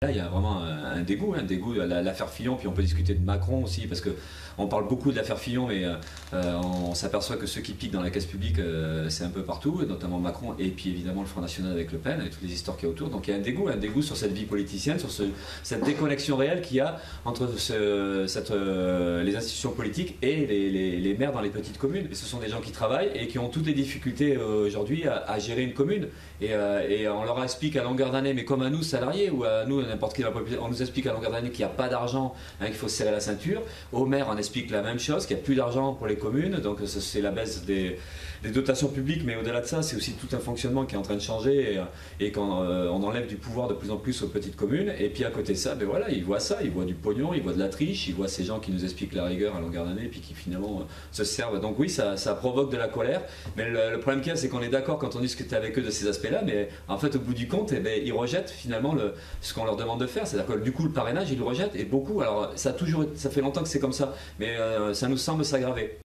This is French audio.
Là, il y a vraiment un dégoût, l'affaire Fillon, puis on peut discuter de Macron aussi, parce qu'on parle beaucoup de l'affaire Fillon, mais on s'aperçoit que ceux qui piquent dans la caisse publique, c'est un peu partout, notamment Macron, et puis évidemment le Front National avec Le Pen, et toutes les histoires qu'il y a autour. Donc il y a un dégoût sur cette vie politicienne, sur cette déconnexion réelle qu'il y a entre les institutions politiques et les maires dans les petites communes. Et ce sont des gens qui travaillent et qui ont toutes les difficultés aujourd'hui à gérer une commune. Et on leur explique à longueur d'année, mais comme à nous salariés ou à nous n'importe qui dans la population, on nous explique à longueur d'année qu'il n'y a pas d'argent, qu'il faut se serrer la ceinture. Au maire, on explique la même chose, qu'il n'y a plus d'argent pour les communes, donc c'est la baisse des dotations publiques, mais au-delà de ça, c'est aussi tout un fonctionnement qui est en train de changer et quand on enlève du pouvoir de plus en plus aux petites communes. Et puis à côté de ça, ben voilà, ils voient du pognon, ils voient de la triche, ils voient ces gens qui nous expliquent la rigueur à longueur d'année et puis qui finalement se servent. Donc oui, ça provoque de la colère, mais le problème qu'il y a, c'est qu'on est d'accord quand on discute avec eux de ces aspects-là, mais en fait, au bout du compte, ils rejettent finalement ce qu'on leur demande de faire. C'est-à-dire que du coup, le parrainage, ils le rejettent, et beaucoup. Alors, ça fait longtemps que c'est comme ça, mais ça nous semble s'aggraver.